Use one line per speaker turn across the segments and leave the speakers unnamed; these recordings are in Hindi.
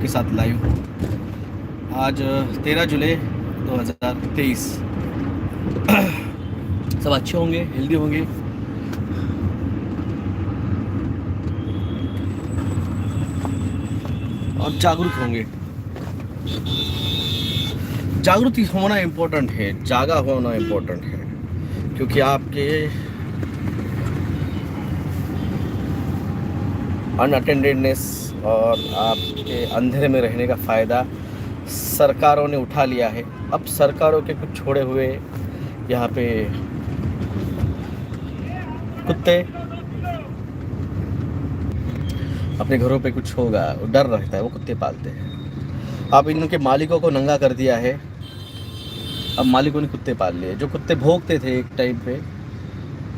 आपके साथ लाइव हूँ। आज 13 जुलाई 2023। सब अच्छे होंगे, हेल्दी होंगे और जागरूक होंगे। जागृति होना इम्पोर्टेंट है, जागा होना इम्पोर्टेंट है, क्योंकि आपके अनअटेंडेडनेस और आपके अंधेरे में रहने का फ़ायदा सरकारों ने उठा लिया है। अब सरकारों के कुछ छोड़े हुए यहाँ पे कुत्ते अपने घरों पे कुछ होगा डर रहता है, वो कुत्ते पालते हैं। अब इनके मालिकों को नंगा कर दिया है। अब मालिकों ने कुत्ते पाल लिए। जो कुत्ते भौंकते थे एक टाइम पे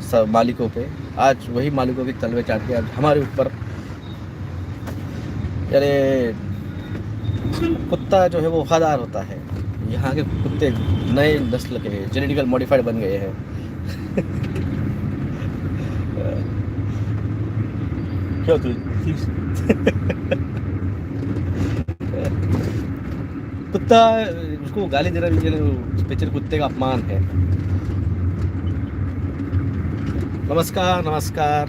सब मालिकों पे, आज वही मालिकों के तलवे चाट के आज हमारे ऊपर। अरे कुत्ता जो है वो वफादार होता है। यहाँ के कुत्ते नए नस्ल के जेनेटिकल मॉडिफाइड बन गए हैं। क्या तू कुत्ता उसको गाली देना भी बेचारे कुत्ते का अपमान है। नमस्कार नमस्कार।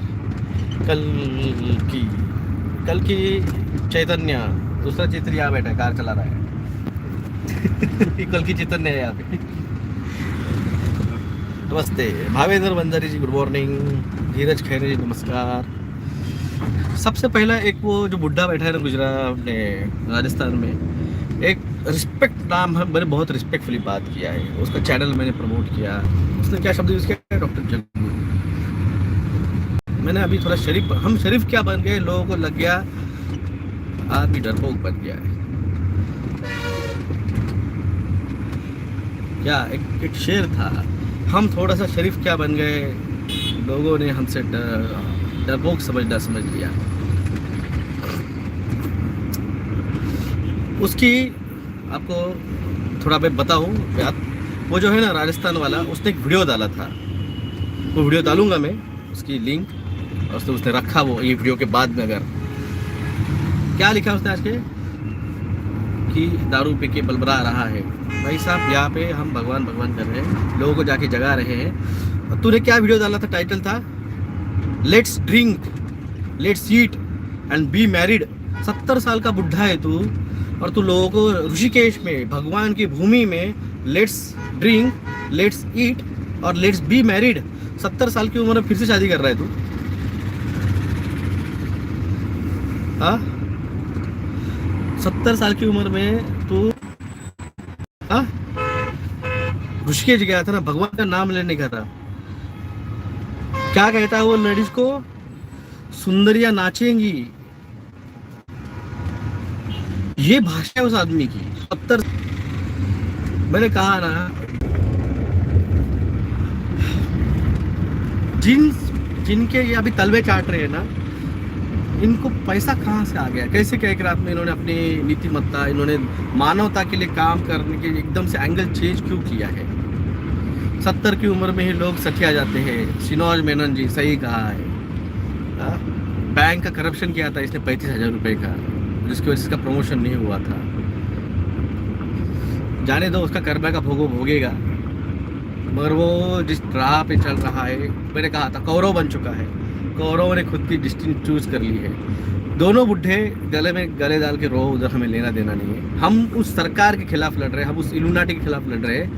कल की चैतन्य, दूसरा चैतन्य यहाँ बैठा है, कार चला रहा है। कल की चैतन्य है यहाँ पे। नमस्ते भावेंद्र बंजारी जी, गुड मॉर्निंग। धीरज खैरे जी नमस्कार। सबसे पहला एक वो जो बुढ़ा बैठा है ना गुजरात में, राजस्थान में, एक रिस्पेक्ट नाम है, मैंने बहुत रिस्पेक्टफुली बात किया है, उसका चैनल मैंने प्रमोट किया। उसने क्या शब्द यूज किया, डॉक्टर जग्गू। मैंने अभी थोड़ा शरीफ, हम शरीफ क्या बन गए, लोगों को लग गया आदमी डरपोक बन गया है। क्या एक शेर था, हम थोड़ा सा शरीफ क्या बन गए, लोगों ने हमसे डरपोक समझ लिया। उसकी आपको थोड़ा मैं बताऊं बात। वो जो है ना राजस्थान वाला, उसने एक वीडियो डाला था, वो वीडियो डालूंगा मैं उसकी लिंक। और उसने रखा वो ये वीडियो के बाद में, अगर क्या लिखा उसने आज के कि दारू पी के बलबला रहा है। भाई साहब यहाँ पे हम भगवान भगवान कर रहे हैं, लोगों को जाके जगा रहे हैं। और तूने क्या वीडियो डाला था, टाइटल था let's drink let's eat and be married. 70 साल का बुढ़ा है तू, और तू लोगों को ऋषिकेश में, भगवान की भूमि में लेट्स ड्रिंक लेट्स ईट और लेट्स बी मैरिड। 70 साल की उम्र में फिर से शादी कर रहा है तू। हाँ, 70 साल की उम्र में तू ऋषिकेश गया था ना, भगवान का नाम लेने का था। क्या कहता है वो लेडीज को, सुंदरियां नाचेंगी। ये भाषा है उस आदमी की। 70, मैंने कहा ना, जिनके ये अभी तलवे चाट रहे हैं ना, इनको पैसा कहाँ से आ गया, कैसे क्या एक रात में इन्होंने अपनी नीतिमत्ता, इन्होंने मानवता के लिए काम करने के एकदम से एंगल चेंज क्यों किया है। 70 की उम्र में ही लोग सठिया जाते हैं। सिनोज मेनन जी सही कहा है। बैंक का करप्शन किया था इसने 35,000 रुपये का, जिसकी वजह से इसका प्रमोशन नहीं हुआ था। जाने दो, उसका कर्मा का भोगो भोगेगा, मगर वो जिस राह पे चल रहा है, मैंने कहा था कौरव बन चुका है। कौरवों ने खुद की डिस्टिन चूज कर ली है। दोनों बुढ़े गले में गले डाल के रो, उधर हमें लेना देना नहीं है। हम उस सरकार के खिलाफ लड़ रहे हैं, हम उस इल्यूमिनाटी के खिलाफ लड़ रहे हैं।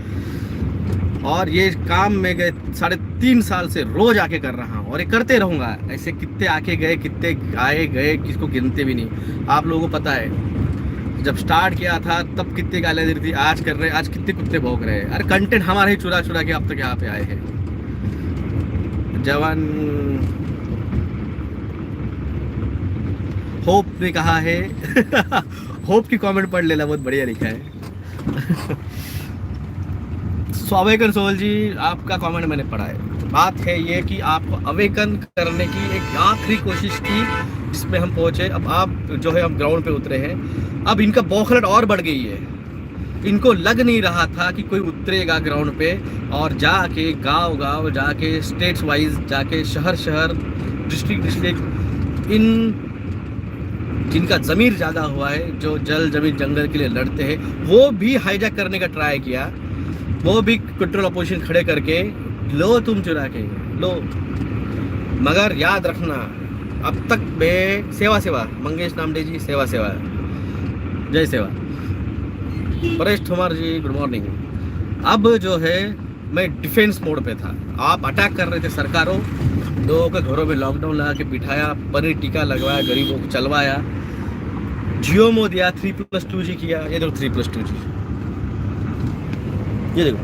और ये काम में गए 3.5 साल से रोज आके कर रहा हूँ, और ये करते रहूँगा। ऐसे कितने आके गए, कितने आए गए, किसको गिनते भी नहीं। आप लोगों को पता है जब स्टार्ट किया था तब कितने गालियाँ दे रही थी, आज कर रहे हैं, आज कितने कुत्ते भौंक रहे हैं। अरे कंटेंट हमारा ही चुरा चुरा के अब तक यहाँ पे आए हैं। जवान होप ने कहा है होप की कमेंट पढ़ लेना, बहुत बढ़िया लिखा है। अवेकन सोल जी, आपका कमेंट मैंने पढ़ा है। बात है ये कि आपको अवेकन करने की एक आखिरी कोशिश की, जिसमें हम पहुंचे। अब आप जो है, हम ग्राउंड पे उतरे हैं। अब इनका बौखलाहट और बढ़ गई है। इनको लग नहीं रहा था कि कोई उतरेगा ग्राउंड पे और जाके गांव जाके, स्टेट्स वाइज जाके, शहर डिस्ट्रिक्ट इन जिनका ज़मीर जागा हुआ है, जो जल जमीन जंगल के लिए लड़ते हैं, वो भी हाईजैक करने का ट्राई किया, वो भी कंट्रोल अपोजिशन खड़े करके लो तुम चुरा के लो। मगर याद रखना, अब तक मैं सेवा सेवा मंगेश नामडे जी, सेवा सेवा, जय सेवा। परेश ठोमर जी गुड मॉर्निंग। अब जो है मैं डिफेंस मोड पे था, आप अटैक कर रहे थे सरकारों, लोगों के घरों में लॉकडाउन लगा के बिठाया, पनीर टीका लगवाया, गरीबों को चलवाया, जियो मो दिया, 3+2G किया। ये देखो 3+2G, ये देखो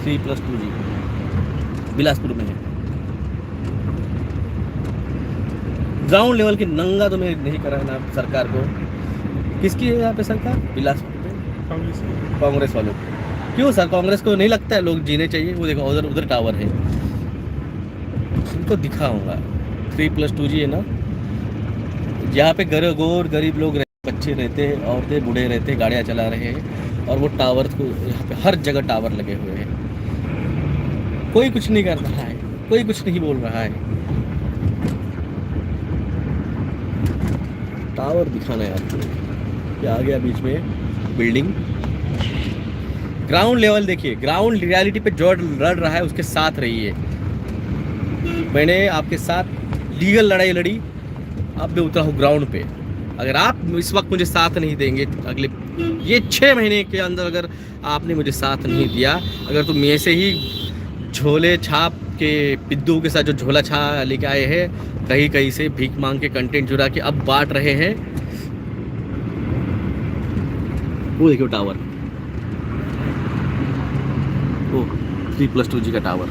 3+2G बिलासपुर में है। ग्राउंड लेवल की नंगा तो मैं नहीं कराना सरकार को। किसकी है यहाँ पे सरकार? बिलासपुर में कांग्रेस वालों की। क्यों सर, कांग्रेस को नहीं लगता है लोग जीने चाहिए? वो देखो उधर उधर टावर है, उनको दिखाऊंगा। 3+2G है ना, यहाँ पे गोर गरीब लोग बच्चे रहते हैं, औरतें बूढ़े रहते हैं, गाड़ियाँ चला रहे हैं, और वो टावर को यहाँ पे हर जगह टावर लगे हुए हैं। कोई कुछ नहीं कर रहा है, कोई कुछ नहीं बोल रहा है। टावर दिखाना है आपको, ये आ गया बीच में बिल्डिंग। ग्राउंड लेवल देखिए, ग्राउंड रियलिटी पे जो लड़ रहा है उसके साथ रहिए। मैंने आपके साथ लीगल लड़ाई लड़ी, अब मैं उतरा हूँ ग्राउंड पे। अगर आप इस वक्त मुझे साथ नहीं देंगे, अगले ये 6 महीने के अंदर अगर आपने मुझे साथ नहीं दिया, अगर तुम ऐसे ही झोले छाप के पिद्दू के साथ जो झोला छा लेके आए हैं, कहीं कहीं से भीख मांग के कंटेंट चुरा के अब बांट रहे हैं। वो देखो टावर, वो 3+2G का टावर।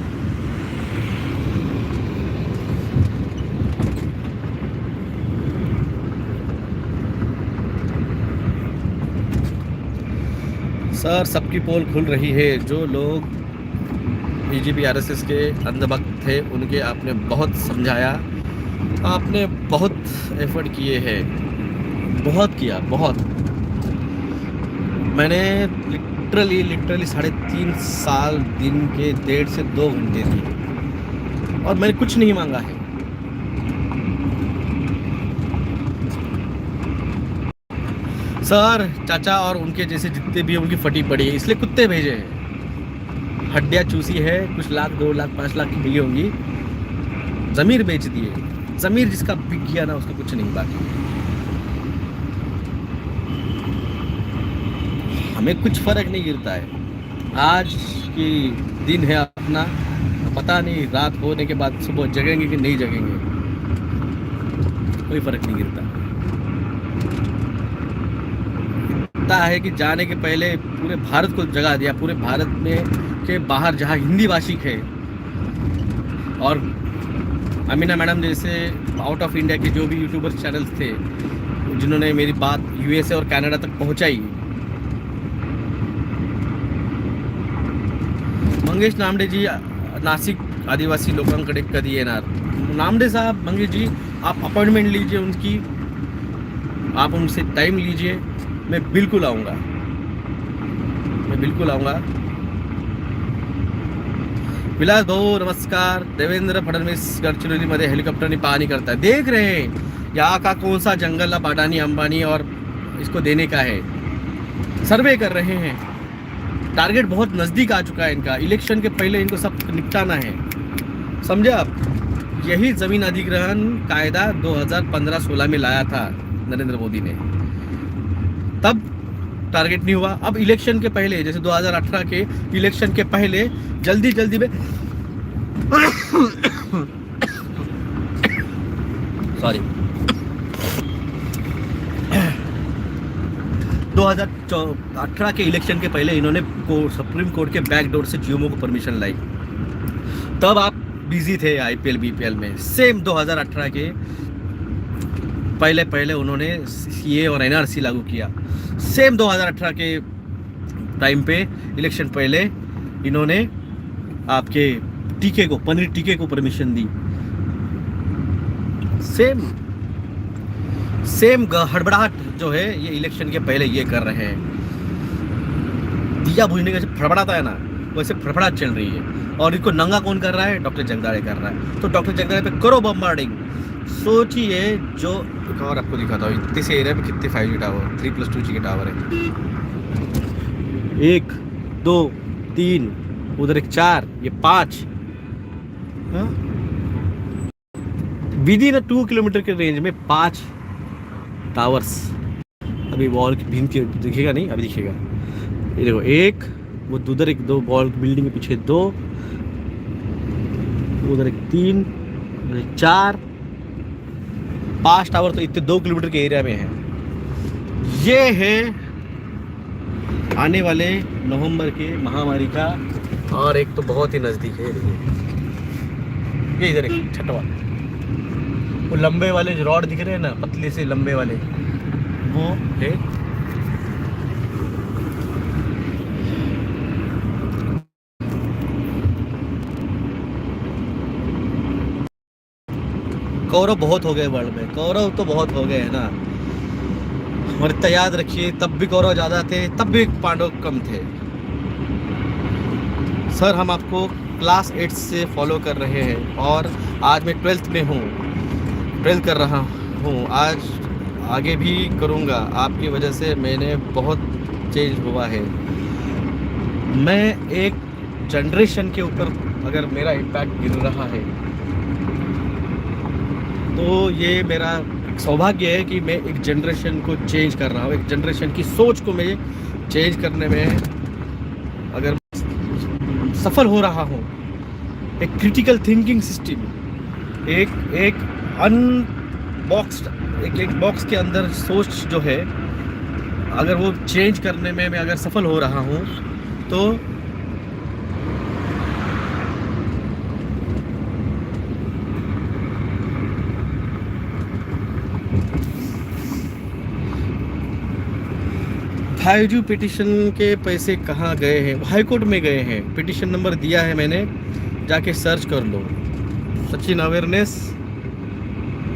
सर सबकी पोल खुल रही है। जो लोग बीजेपी आरएसएस के अंधभक्त थे उनके आपने बहुत समझाया, आपने बहुत एफर्ट किए हैं, बहुत किया, बहुत। मैंने लिटरली 3.5 साल दिन के 1.5 से 2 घंटे दिए, और मैंने कुछ नहीं मांगा है। सर चाचा और उनके जैसे जितने भी उनकी फटी पड़ी है, इसलिए कुत्ते भेजे हैं। हड्डियाँ चूसी है, कुछ लाख 2 लाख 5 लाख की मिली होंगी, ज़मीर बेच दिए। ज़मीर जिसका बिक गया ना, उसका कुछ नहीं बाकी। हमें कुछ फर्क नहीं गिरता है। आज की दिन है अपना, पता नहीं रात होने के बाद सुबह जगेंगे कि नहीं जगेंगे, कोई फर्क नहीं गिरता। है कि जाने के पहले पूरे भारत को जगा दिया, पूरे भारत में के बाहर जहां हिंदी भाषी थे, और अमीना मैडम जैसे आउट ऑफ इंडिया के जो भी यूट्यूबर चैनल्स थे, जिन्होंने मेरी बात यूएसए और कनाडा तक पहुंचाई। मंगेश नामडे जी नासिक आदिवासी लोकांकडे कधी येणार? नामडे साहब, मंगेश जी आप अपॉइंटमेंट लीजिए उनकी, आप उनसे टाइम लीजिए, मैं बिल्कुल आऊँगा, मैं बिल्कुल आऊँगा। विलास भाऊ नमस्कार। देवेंद्र फडणवीस गडचिरोलीमध्ये हेलिकॉप्टरनी पाहणी करता है, देख रहे हैं यहाँ का कौन सा जंगल अब अडानी अंबानी और इसको देने का है, सर्वे कर रहे हैं। टारगेट बहुत नज़दीक आ चुका है इनका, इलेक्शन के पहले इनको सब निपटाना है, समझे आप? यही ज़मीन अधिग्रहण कायदा 2015-16 में लाया था नरेंद्र मोदी ने, तब टारगेट नहीं हुआ। अब इलेक्शन के पहले, जैसे 2018 के इलेक्शन के पहले जल्दी में सॉरी 2018 के इलेक्शन के पहले इन्होंने सुप्रीम कोर्ट के बैकडोर से जीओमओ को परमिशन लाई। तब आप बिजी थे आईपीएल बीपीएल में। सेम 2018 के पहले उन्होंने सीए और एनआरसी लागू किया। सेम 2018 के टाइम पे इलेक्शन पहले इन्होंने आपके टीके को, पनीर टीके को परमिशन दी। सेम हड़बड़ाहट जो है ये इलेक्शन के पहले ये कर रहे हैं। दिया बुझने का जब फड़फड़ाता है ना, वैसे फड़फड़ाहट चल रही है। और इनको नंगा कौन कर रहा है? डॉक्टर जगदाड़े कर रहा है। तो डॉक्टर जगदाड़े पे करो बम्बार्डिंग, सोचिए जो एक और आपको दिखाता हूँ इतने से एरिया में कितने 5G टावर 3+2G के टावर है। 1 2 3, उधर एक 4, ये 5, विद इन 2 किलोमीटर के रेंज में 5 टावर्स। अभी वॉल की भीम के दिखेगा नहीं, अभी दिखेगा। ये देखो एक, वो उधर एक 2 वॉल बिल्डिंग के पीछे 2, उधर एक 3, उधर एक 4, 5 टावर तो इतने 2 किलोमीटर के एरिया में है। ये है आने वाले नवंबर के महामारी का। और एक तो बहुत ही नज़दीक है, ये इधर एक छठवा, वो लंबे वाले जो रॉड दिख रहे हैं ना, पतले से लंबे वाले, वो है कौरव। बहुत हो गए वर्ल्ड में, कौरव तो बहुत हो गए है ना। और इतना याद रखिए, तब भी कौरव ज़्यादा थे, तब भी पांडव कम थे। सर हम आपको क्लास 8 से फॉलो कर रहे हैं और आज मैं 12th में हूँ, 12th कर रहा हूँ, आज आगे भी करूँगा। आपकी वजह से मैंने बहुत चेंज हुआ है। मैं एक जनरेशन के ऊपर अगर मेरा इम्पैक्ट गिर रहा है तो ये मेरा सौभाग्य है कि मैं एक जनरेशन को चेंज कर रहा हूँ। एक जनरेशन की सोच को मैं चेंज करने में अगर सफल हो रहा हूँ। एक क्रिटिकल थिंकिंग सिस्टम, एक अनबॉक्स्ड एक बॉक्स के अंदर सोच जो है, अगर वो चेंज करने में मैं अगर सफल हो रहा हूँ तो फाइव पिटिशन के पैसे कहाँ गए हैं? हाई कोर्ट में गए हैं। पिटिशन नंबर दिया है मैंने, जाके सर्च कर लो। सचिन अवेयरनेस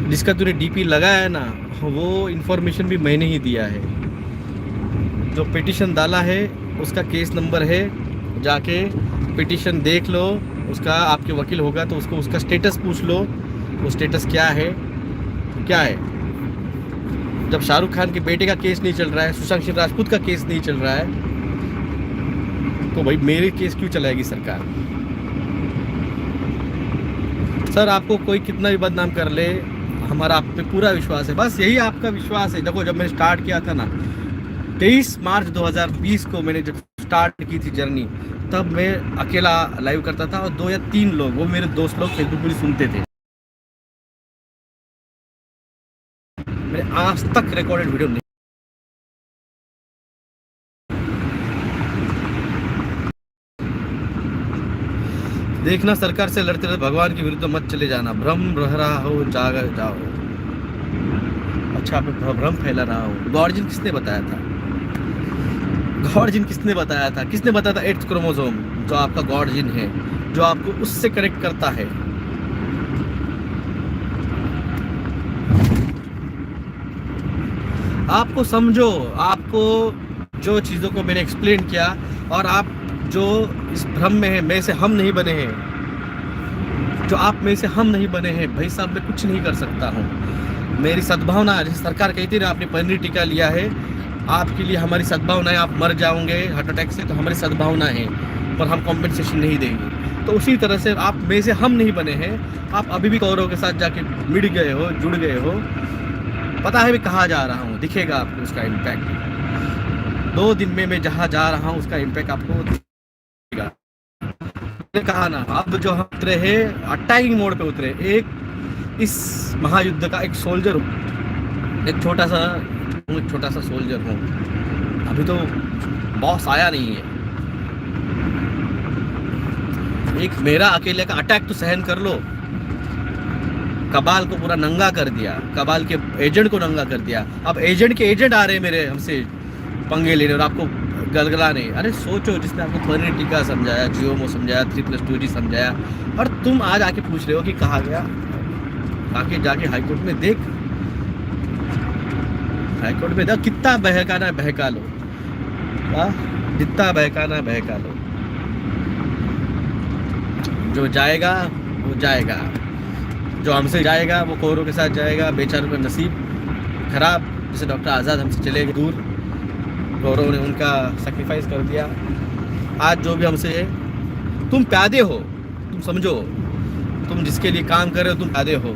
जिसका तूने डीपी लगाया है ना, वो इन्फॉर्मेशन भी मैंने ही दिया है। जो पिटिशन डाला है उसका केस नंबर है, जाके पिटिशन देख लो। उसका आपके वकील होगा तो उसको उसका स्टेटस पूछ लो, वो स्टेटस क्या है। जब शाहरुख खान के बेटे का केस नहीं चल रहा है, सुशांत सिंह राजपूत का केस नहीं चल रहा है, तो भाई मेरे केस क्यों चलाएगी सरकार? सर आपको कोई कितना भी बदनाम कर ले, हमारा आप पे पूरा विश्वास है। बस यही आपका विश्वास है। देखो जब मैंने स्टार्ट किया था ना, 23 मार्च 2020 को मैंने जब स्टार्ट की थी जर्नी, तब मैं अकेला लाइव करता था और 2 या 3 लोग, वो मेरे दोस्त लोग फेसबुक पर सुनते थे। मैंने आज तक रिकॉर्डेड वीडियो नहीं। देखना सरकार से लड़ते रहे, भगवान के विरुद्ध मत चले जाना। भ्रम रह रहा हो, जाग जाओ। अच्छा मैं भ्रम फैला रहा हूँ। गॉर्जिन किसने बताया था? गॉर्जिन किसने बताया था? किसने बताया था 8th क्रोमोसोम जो आपका गॉर्जिन है, जो आपको उससे कनेक्ट करता है? आपको समझो, आपको जो चीज़ों को मैंने एक्सप्लेन किया, और आप जो इस भ्रम में है, मैं से हम नहीं बने हैं, जो आप में से हम नहीं बने हैं, भाई साहब मैं कुछ नहीं कर सकता हूँ। मेरी सद्भावना, जैसे सरकार कहती है ना, आपने पनीर टीका लिया है, आपके लिए हमारी सद्भावना है। आप मर जाओगे हार्ट अटैक से तो हमारी सद्भावना है, पर हम कॉम्पेंसेशन नहीं देंगे। तो उसी तरह से आप में से हम नहीं बने हैं। आप अभी भी कौरव के साथ जाके मिट गए हो, जुड़ गए हो। पता है मैं कहाँ जा रहा हूँ, दिखेगा आपको उसका इम्पैक्ट। 2 दिन में मैं जहाँ जा रहा हूँ उसका इम्पैक्ट आपको दिखेगा। कहा ना, अब जो हम उतरे हैं अटैकिंग मोड पे उतरे। एक इस महायुद्ध का एक सोल्जर हूँ, एक छोटा सा सोल्जर हूँ। अभी तो बॉस आया नहीं है। एक मेरा अकेले का अटैक तो सहन कर लो। कबाल को पूरा नंगा कर दिया, कबाल के एजेंट को नंगा कर दिया। अब एजेंट के एजेंट आ रहे हैं मेरे हमसे पंगे लेने और आपको गलगलाने। अरे सोचो, जिसने आपको पनीर टिक्का समझाया, जियोमो समझाया, 3+2G समझाया, और तुम आज आके पूछ रहे हो कि कहाँ गया। आके जाके हाईकोर्ट में देख, हाईकोर्ट में देख कितना बहकाना है, बहका लो। जितना बहकाना बहका लो। जो जाएगा वो जाएगा। जो हमसे जाएगा वो कौरों के साथ जाएगा, बेचारों का नसीब खराब। जैसे डॉक्टर आज़ाद हमसे चले गए दूर, कौरों ने उनका सेक्रीफाइस कर दिया। आज जो भी हमसे है, तुम प्यादे हो, तुम समझो, तुम जिसके लिए काम कर रहे हो तुम प्यादे हो।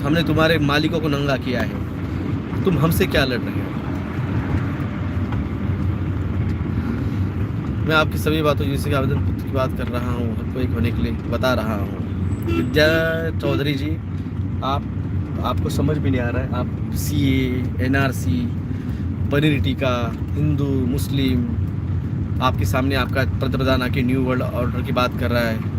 हमने तुम्हारे मालिकों को नंगा किया है, तुम हमसे क्या लड़ रहे हो? मैं आपकी सभी बातों जैसे कि आवेदन पत्र की बात कर रहा हूँ, सबको एक होने के लिए बता रहा हूँ। विद्या चौधरी जी, आपको समझ भी नहीं आ रहा है। आप CA, NRC, पनीर टीका, हिंदू मुस्लिम, आपके सामने आपका पंतप्रधान आके न्यू वर्ल्ड ऑर्डर की बात कर रहा है।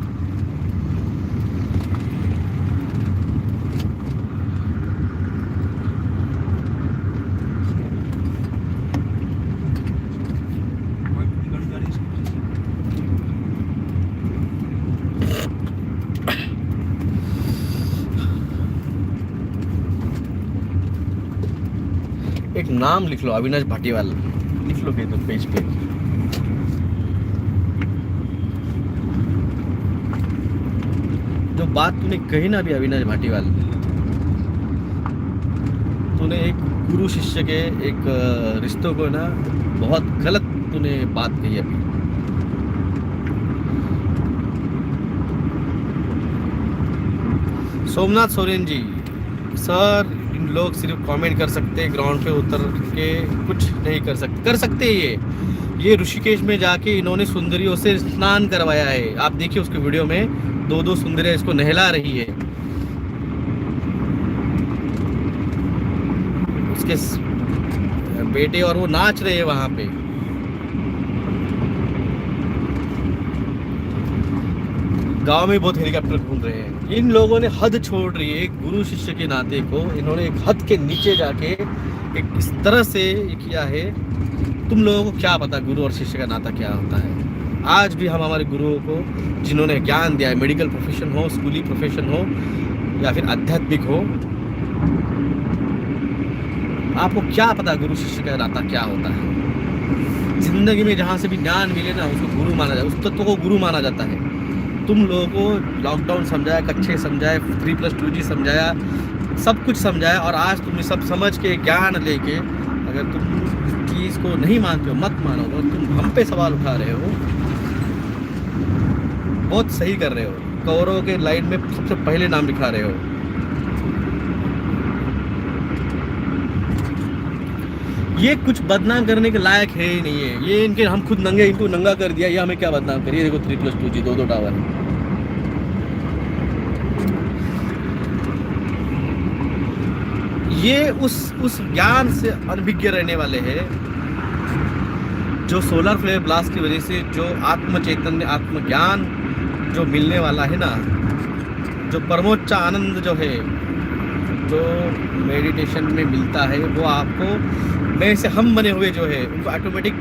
एक नाम लिख लो, अविनाश भाटीवाल लिख लो तो पेज पे। जो बात तूने कही ना अभी अविनाश भाटीवाल, तूने एक गुरु शिष्य के एक रिश्तों को ना बहुत गलत तूने बात कही अभी। सोमनाथ सोरेन जी, सर इन लोग सिर्फ कमेंट कर सकते, ग्राउंड पे उतर के कुछ नहीं कर सकते। ये ऋषिकेश में जाके इन्होंने सुंदरियों से स्नान करवाया है। आप देखिए उसके वीडियो में 2-2 सुंदरियां इसको नहला रही है। उसके बेटे और वो नाच रहे हैं वहां पे। गांव में बहुत हेलीकॉप्टर घूम रहे हैं। इन लोगों ने हद छोड़ रही है। एक गुरु शिष्य के नाते को इन्होंने एक हद के नीचे जाके एक इस तरह से ये किया है। तुम लोगों को क्या पता गुरु और शिष्य का नाता क्या होता है? आज भी हम हमारे गुरुओं को, जिन्होंने ज्ञान दिया है, मेडिकल प्रोफेशन हो, स्कूली प्रोफेशन हो या फिर आध्यात्मिक हो, आपको क्या पता गुरु शिष्य का नाता क्या होता है? जिंदगी में जहाँ से भी ज्ञान मिले ना उसको गुरु माना जाए, उस तत्व को गुरु माना जाता है। तुम लोगों को लॉकडाउन समझाया, कच्चे समझाए, 3+2G समझाया, सब कुछ समझाया, और आज तुमने सब समझ के ज्ञान लेके अगर तुम इस चीज़ को नहीं मानते हो, मत मानो, और तुम हम पे सवाल उठा रहे हो, बहुत सही कर रहे हो। कौरव के लाइन में सबसे पहले नाम लिखा रहे हो। ये कुछ बदनाम करने के लायक है ही नहीं है। ये इनके, हम खुद नंगे, इनको नंगा कर दिया, ये हमें क्या बदनाम करिए। देखो 3+2G 2 टावर। ये उस ज्ञान से अनभिज्ञ रहने वाले हैं जो सोलर फ्लेयर ब्लास्ट की वजह से जो आत्म चैतन्य, आत्मज्ञान जो मिलने वाला है ना, जो परमोच्च आनंद जो है, जो मेडिटेशन में मिलता है, वो आपको में से हम बने हुए जो है उनको ऑटोमेटिक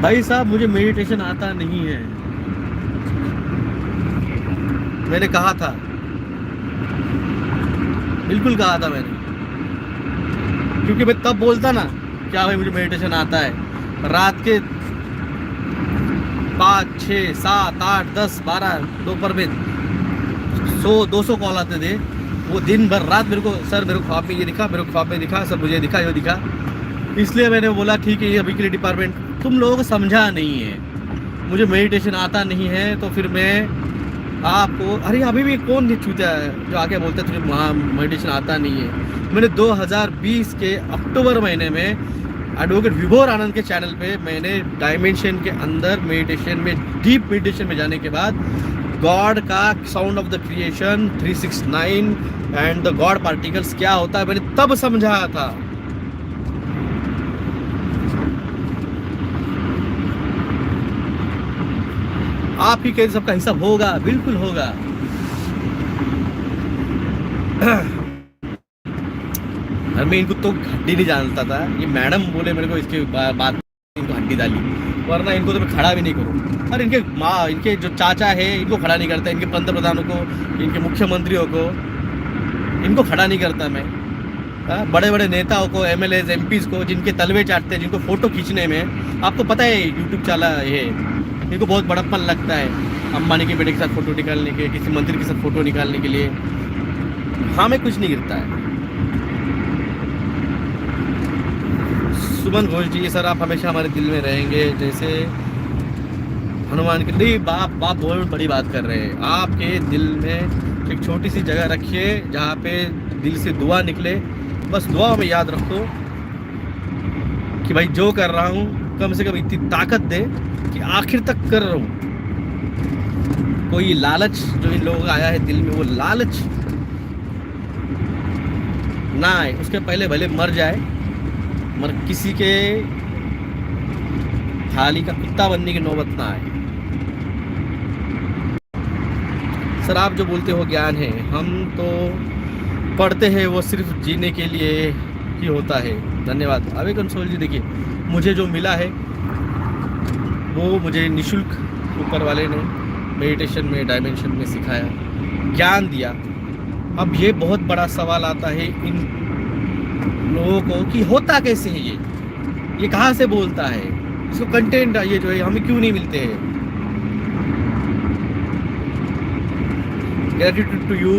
भाई साहब, मुझे मेडिटेशन आता नहीं है, मैंने कहा था, बिल्कुल कहा था मैंने, क्योंकि मैं तब बोलता ना क्या भाई मुझे मेडिटेशन आता है, रात के 5, 6, 7, 8, 10, 12 दोपहर में 100-200 कॉल आते थे। वो दिन भर रात मेरे को, सर मेरे को ख्वाब में ये दिखा, मेरे को ख्वाब में दिखा, सर मुझे दिखा, ये दिखा। इसलिए मैंने बोला ठीक है, ये अभी के लिए डिपार्टमेंट, तुम लोगों को समझा नहीं है, मुझे मेडिटेशन आता नहीं है, तो फिर मैं आपको, अरे अभी भी कौन नहीं छूता है जो आगे बोलता है तुझे मेडिटेशन आता नहीं है। मैंने 2020 के अक्टूबर महीने में एडवोकेट विभोर आनंद के चैनल पे मैंने डायमेंशन के अंदर मेडिटेशन में, डीप मेडिटेशन में जाने के बाद गॉड का sound of the creation 369 and the God particles क्या होता है, मैंने तब समझाया था। आप ही कहें सबका हिसाब होगा, बिल्कुल होगा। और मैं इनको तो हड्डी नहीं जानता था, ये मैडम बोले मेरे को इसके बाद इनको हड्डी डाली, वरना इनको तो मैं खड़ा भी नहीं करूँ। और इनके माँ, इनके जो चाचा है इनको खड़ा नहीं करता, इनके पंत प्रधानों को, इनके मुख्यमंत्रियों को, इनको खड़ा नहीं करता मैं। बड़े बड़े नेताओं को, MLAs MPs को, जिनके तलवे चाटते हैं, जिनको फ़ोटो खींचने में, आपको पता है यूट्यूब चला ये, इनको बहुत बड़प्पन लगता है अंबानी के बेटे के साथ फ़ोटो निकालने के, किसी मंत्री के साथ फ़ोटो निकालने के लिए। हमें कुछ नहीं गिरता है। सुमन घोष जी, सर आप हमेशा हमारे दिल में रहेंगे जैसे हनुमान के। नहीं, बाप बहुत बड़ी बात कर रहे हैं। आपके दिल में एक छोटी सी जगह रखिए जहाँ पे दिल से दुआ निकले। बस दुआ में याद रखो कि भाई जो कर रहा हूँ कम से कम इतनी ताकत दे कि आखिर तक कर रहा हूँ। कोई लालच जो इन लोगों का आया है दिल में, वो लालच ना आए। उसके पहले भले मर जाए, मगर किसी के थाली का कुत्ता बनने की नौबत ना आए। सर आप जो बोलते हो ज्ञान है, हम तो पढ़ते हैं वो सिर्फ जीने के लिए ही होता है। धन्यवाद अभय कंसोल जी। देखिए, मुझे जो मिला है वो मुझे निशुल्क ऊपर वाले ने मेडिटेशन में, डायमेंशन में सिखाया, ज्ञान दिया। अब ये बहुत बड़ा सवाल आता है इन लोगों को कि होता कैसे है ये कहाँ से बोलता है, इसको कंटेंट ये जो है हमें क्यों नहीं मिलते हैं। Gratitude to you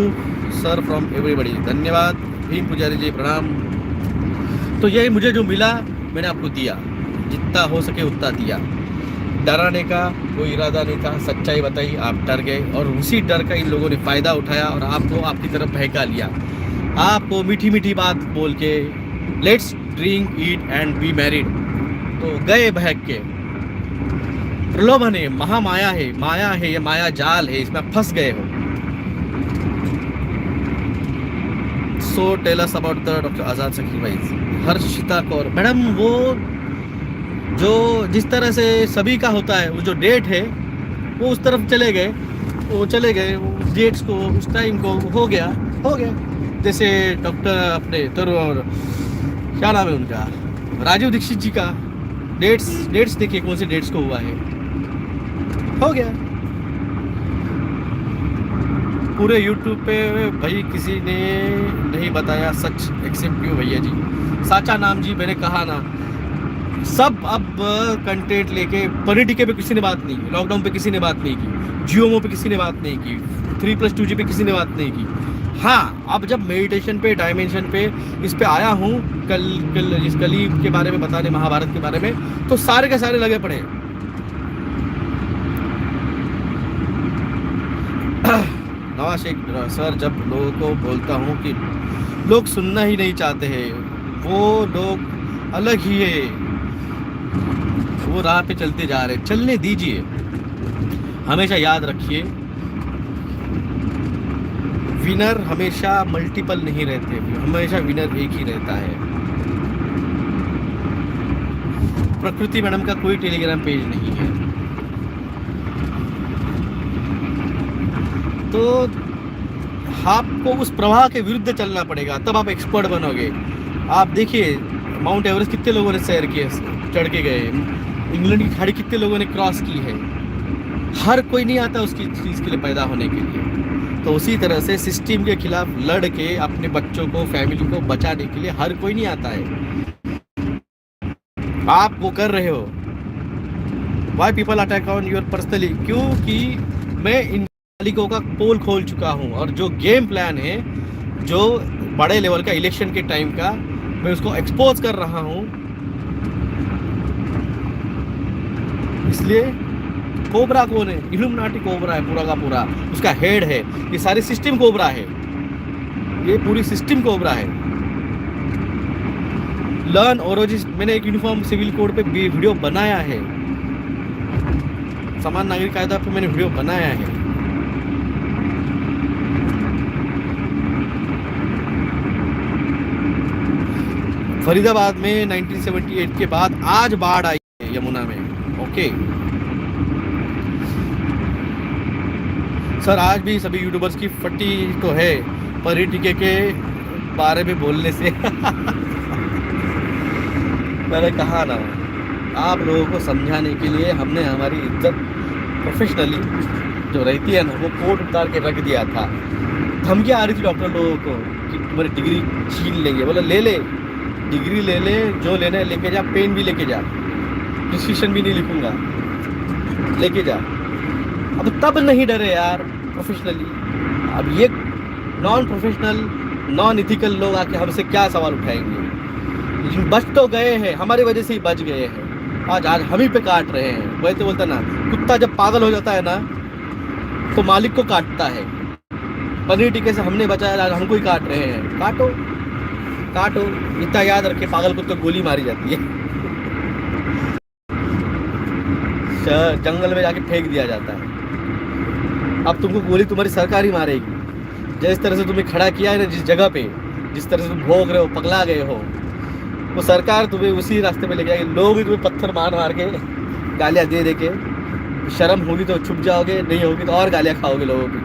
sir from everybody. धन्यवाद भीम पुजारी जी, प्रणाम। तो ये मुझे जो मिला मैंने आपको दिया, जितना हो सके उतना दिया। डराने का कोई इरादा नहीं था, सच्चाई बताई, आप डर गए और उसी डर का इन लोगों ने फ़ायदा उठाया और आपको आपकी तरफ बहका लिया। आपको मीठी मीठी बात बोल के let's drink eat and be married, तो गए बहक के। प्रलोभन है, महामाया है, माया है, ये माया जाल है, इसमें फंस गए हो। So tell us about the doctor Azad sacrifice. Harshita Kaur madam, वो जो जिस तरह से सभी का होता है, वो जो डेट है वो उस तरफ चले गए, उस डेट्स को, उस टाइम को हो गया। जैसे डॉक्टर अपने तरुण, क्या नाम है उनका, राजीव दीक्षित जी का डेट्स देखिए कौन से डेट्स को हुआ है, हो गया। पूरे यूट्यूब पे भाई किसी ने नहीं बताया सच एक्सेप्ट यू भैया जी। साचा नाम जी, मैंने कहा ना, सब अब कंटेंट लेके पॉलिटिके पे किसी ने बात नहीं की, लॉकडाउन पे किसी ने बात नहीं की, जियोमो पे किसी ने बात नहीं की, 3+2G पे किसी ने बात नहीं की। हाँ, अब जब मेडिटेशन पे, डायमेंशन पे, इस पे आया हूँ कल इस कली के बारे में बताने, महाभारत के बारे में, तो सारे के सारे लगे पड़े। नवाज शेख सर, जब लोगों को बोलता हूँ कि लोग सुनना ही नहीं चाहते हैं, वो लोग अलग ही है, वो राह पे चलते जा रहे, चलने दीजिए। हमेशा याद रखिए, विनर हमेशा मल्टीपल नहीं रहते, हमेशा विनर एक ही रहता है। प्रकृति मैडम का कोई टेलीग्राम पेज नहीं है, तो आपको उस प्रवाह के विरुद्ध चलना पड़ेगा, तब आप एक्सपर्ट बनोगे। आप देखिए माउंट एवरेस्ट कितने लोगों ने सैर किए, चढ़ के गए, इंग्लैंड की खाड़ी कितने लोगों ने क्रॉस की है। हर कोई नहीं आता उसकी चीज़ के लिए पैदा होने के लिए। तो उसी तरह से सिस्टम के खिलाफ लड़ के अपने बच्चों को, फैमिली को बचाने के लिए हर कोई नहीं आता है। आप वो कर रहे हो। Why people attack on your personally, क्योंकि मैं इन मालिकों का पोल खोल चुका हूँ और जो गेम प्लान है, जो बड़े लेवल का इलेक्शन के टाइम का, मैं उसको एक्सपोज कर रहा हूँ। इसलिए कोबरा कौन है? इल्यूमिनाटी कोबरा है पूरा का पूरा, उसका हेड है। ये सारी सिस्टम कोबरा है, ये पूरी सिस्टम कोबरा है। लर्न ओरोजिस, मैंने एक यूनिफॉर्म सिविल कोड पे वीडियो बनाया है, समान नागरिक कायदा पे मैंने वीडियो बनाया है। फरीदाबाद में 1978 के बाद आज बाढ़ आई है यमुना में। ओके सर, आज भी सभी यूट्यूबर्स की फटी तो है पॉलिटिके के बारे में बोलने से। मैंने कहा ना, आप लोगों को समझाने के लिए हमने हमारी इज्जत प्रोफेशनली जो रहती है ना, वो कोट उतार के रख दिया था। धमकियाँ आ रही थी डॉक्टर लोगों को कि तुम्हारी डिग्री छीन लेंगे। बोला ले ले, डिग्री ले ले, जो लेना है लेके जा, पेन भी लेके जा, प्रिस्क्रिप्शन भी नहीं लिखूंगा, लेके जा। अब तब नहीं डरे यार प्रोफेशनली। अब ये नॉन प्रोफेशनल नॉन इथिकल लोग आके हमसे क्या सवाल उठाएंगे? बच तो गए हैं, हमारी वजह से ही बच गए हैं। आज हम ही पे काट रहे हैं। वैसे बोलता ना, कुत्ता जब पागल हो जाता है ना तो मालिक को काटता है। पनीर टिक्के से हमने बचाया, आज हमको ही काट रहे हैं। काटो काटो, इतना याद रखे, पागल को तो गोली मारी जाती है, जंगल में जाके फेंक दिया जाता है। अब तुमको गोली तुम्हारी सरकार ही मारेगी। जिस तरह से तुम्हें खड़ा किया है ना, जिस जगह पे, जिस तरह से तुम भोग रहे हो, पगला गए हो, वो सरकार तुम्हें उसी रास्ते पे लेके आएगी। लोग ही तुम्हें पत्थर मार मार के, गालियाँ दे दे के, शर्म होगी तो छुप जाओगे, नहीं होगी तो और गालियाँ खाओगे लोगों की।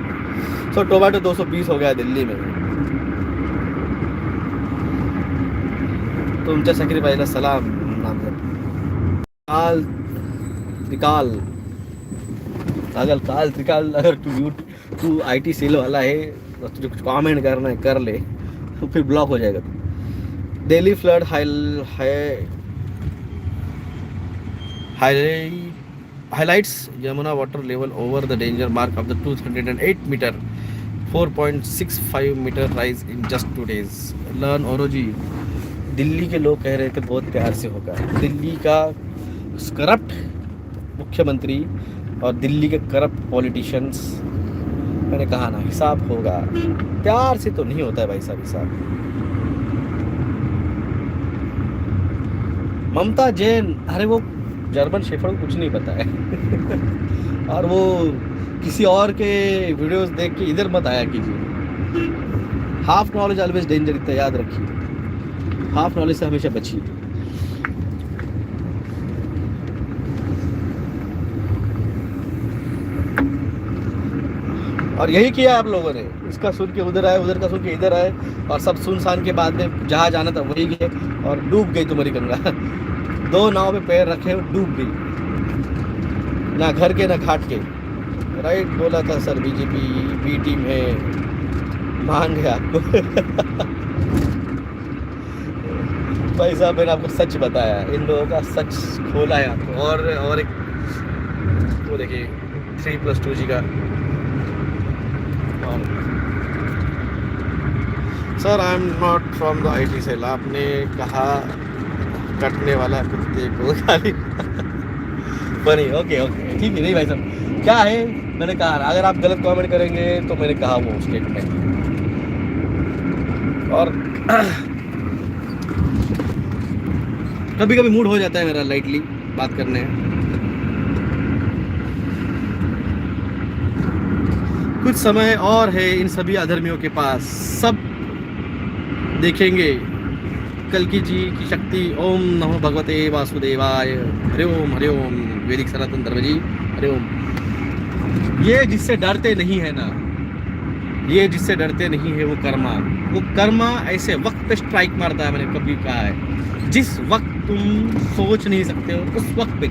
सो टोमेटो 220 हो गया दिल्ली में। तुमच्या सॅक्रिफाईसला सलाम नाम काल त्रिकाल। काल त्रिकाल, अगर तू IT सेल वाला है तो तुझे कुछ कमेंट करना है कर ले, तो फिर ब्लॉक हो जाएगा। Delhi flood highlights Yamuna water level over the danger mark of the 208 meter 4.65 meter rise in just 2 days. Learn औरोजी। Delhi के लोग कह रहे थे बहुत प्यार से होगा। दिल्ली का करप्ट मुख्यमंत्री और दिल्ली के करप्ट पॉलिटिशियंस, मैंने कहा ना हिसाब होगा। प्यार से तो नहीं होता है भाई साहब हिसाब। ममता जैन, अरे वो जर्मन शेफर्ड को कुछ नहीं पता है और वो किसी और के वीडियोस देख के इधर मत आया कीजिए। हाफ नॉलेज ऑलवेज डेंजर, इतना याद रखिए। हाफ नॉलेज से हमेशा बचिए। और यही किया आप लोगों ने, इसका सुन के उधर आए, उधर का सुन के इधर आए, और सब सुनसान के बाद में जहाँ जाना था वही गए और डूब गई तुम्हारी गंगा। 2 नाव पे पैर रखे और डूब गई, ना घर के ना घाट के। राइट बोला था सर, बीजेपी बी टीम है, मान गया आपको। भाई साहब मैंने आपको सच बताया, इन लोगों का सच खोला है आपको। और एक वो देखिए 3+2 जी का। Sir I am not from the IT cell. आपने कहा कटने वाला कुत्ते को गाली। बनी ओके ठीक है। नहीं भाई साहब क्या है, मैंने कहा अगर आप गलत कमेंट करेंगे तो मैंने कहा वो स्टेटमेंट। और कभी कभी मूड हो जाता है मेरा लाइटली बात करने। कुछ समय और है इन सभी अधर्मियों के पास, सब देखेंगे कल्कि जी की शक्ति। ओम नमो भगवते वासुदेवाय। हरि ओम वैदिक सनातन धर्म जी, हरि ओम। ये जिससे डरते नहीं है ना, ये जिससे डरते नहीं है वो कर्मा ऐसे वक्त पे स्ट्राइक मारता है। मैंने कभी कहा है, जिस वक्त तुम सोच नहीं सकते हो उस वक्त पे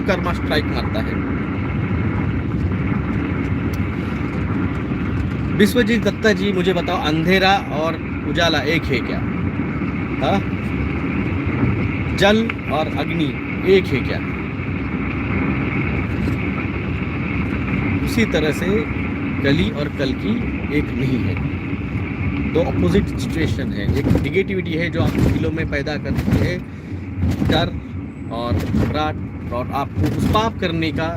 कर्मा स्ट्राइक मारता है। विश्वजीत दत्ता जी मुझे बताओ, अंधेरा और उजाला एक है क्या? हाँ, जल और अग्नि एक है क्या? उसी तरह से कली और कल्कि एक नहीं है, 2 अपोजिट सिचुएशन है। एक निगेटिविटी है जो आपको दिलों में पैदा करती है डर और घबराहट और आपको उस पाप करने का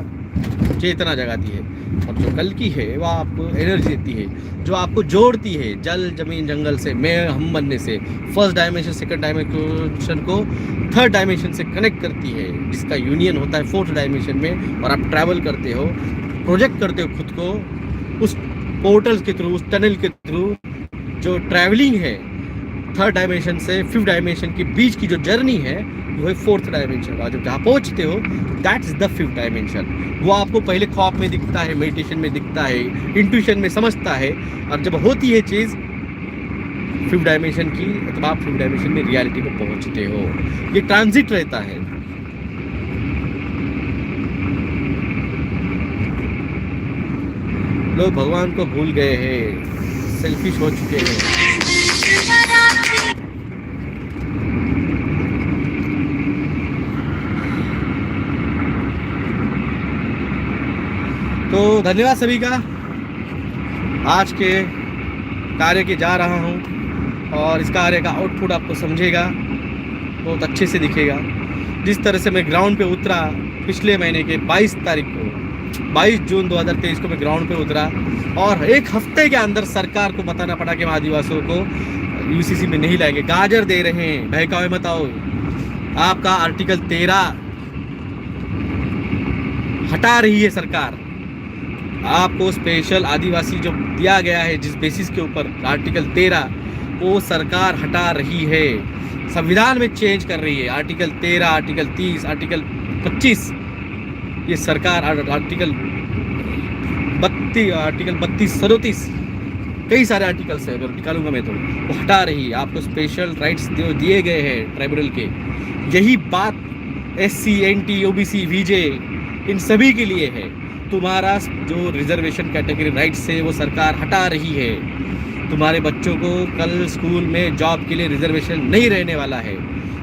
चेतना जगाती है, और जो कल्कि है वह आपको एनर्जी देती है, जो आपको जोड़ती है जल जमीन जंगल से, मैं हम बनने से, फर्स्ट डायमेंशन सेकंड डायमेंशन को थर्ड डायमेंशन से कनेक्ट करती है, जिसका यूनियन होता है फोर्थ डायमेंशन में। और आप ट्रैवल करते हो, प्रोजेक्ट करते हो खुद को उस पोर्टल के थ्रू, उस टनल के थ्रू। जो ट्रैवलिंग है थर्ड डायमेंशन से फिफ्थ डायमेंशन के बीच की जो जर्नी है वो है फोर्थ डायमेंशन, और जब जहाँ पहुँचते हो that is the fifth dimension. वो आपको पहले ख्वाब में दिखता है, मेडिटेशन में दिखता है, इंट्यूशन में समझता है, और जब होती है चीज़ फिफ्थ डायमेंशन की, तब आप फिफ्थ डायमेंशन में रियलिटी में पहुँचते हो। ये ट्रांजिट रहता है। लोग भगवान को भूल गए हैं, सेल्फिश हो चुके हैं। तो धन्यवाद सभी का। आज के कार्य के जा रहा हूँ और इस कार्य का आउटपुट आपको समझेगा, बहुत अच्छे से दिखेगा। जिस तरह से मैं ग्राउंड पे उतरा पिछले महीने के 22 तारीख को, 22 जून 2023 को मैं ग्राउंड पे उतरा और एक हफ्ते के अंदर सरकार को बताना पड़ा कि हम आदिवासियों को यूसीसी में नहीं लाएंगे। गाजर दे रहे हैं, बहकावे मत आओ। आपका आर्टिकल 13 हटा रही है सरकार। आपको स्पेशल आदिवासी जो दिया गया है जिस बेसिस के ऊपर आर्टिकल 13, वो सरकार हटा रही है, संविधान में चेंज कर रही है। आर्टिकल 13, आर्टिकल 30, आर्टिकल 25, ये सरकार आर्टिकल 32, 37, कई सारे आर्टिकल्स है, अगर निकालूंगा मैं तो वो हटा रही है। आपको स्पेशल राइट्स दिए गए हैं ट्राइब्यूनल के। यही बात SC, NT, OBC, VJ इन सभी के लिए है। तुम्हारा जो रिजर्वेशन कैटेगरी राइट्स है वो सरकार हटा रही है। तुम्हारे बच्चों को कल स्कूल में जॉब के लिए रिजर्वेशन नहीं रहने वाला है।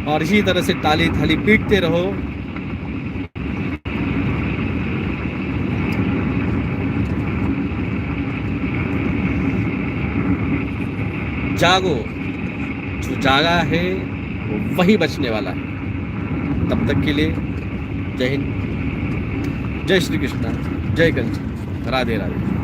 और इसी तरह से ताली थाली पीटते रहो। जागो, जो जागा है वो वही बचने वाला है। तब तक के लिए जय हिंद, जय श्री कृष्णा, जय कंची, राधे राधे।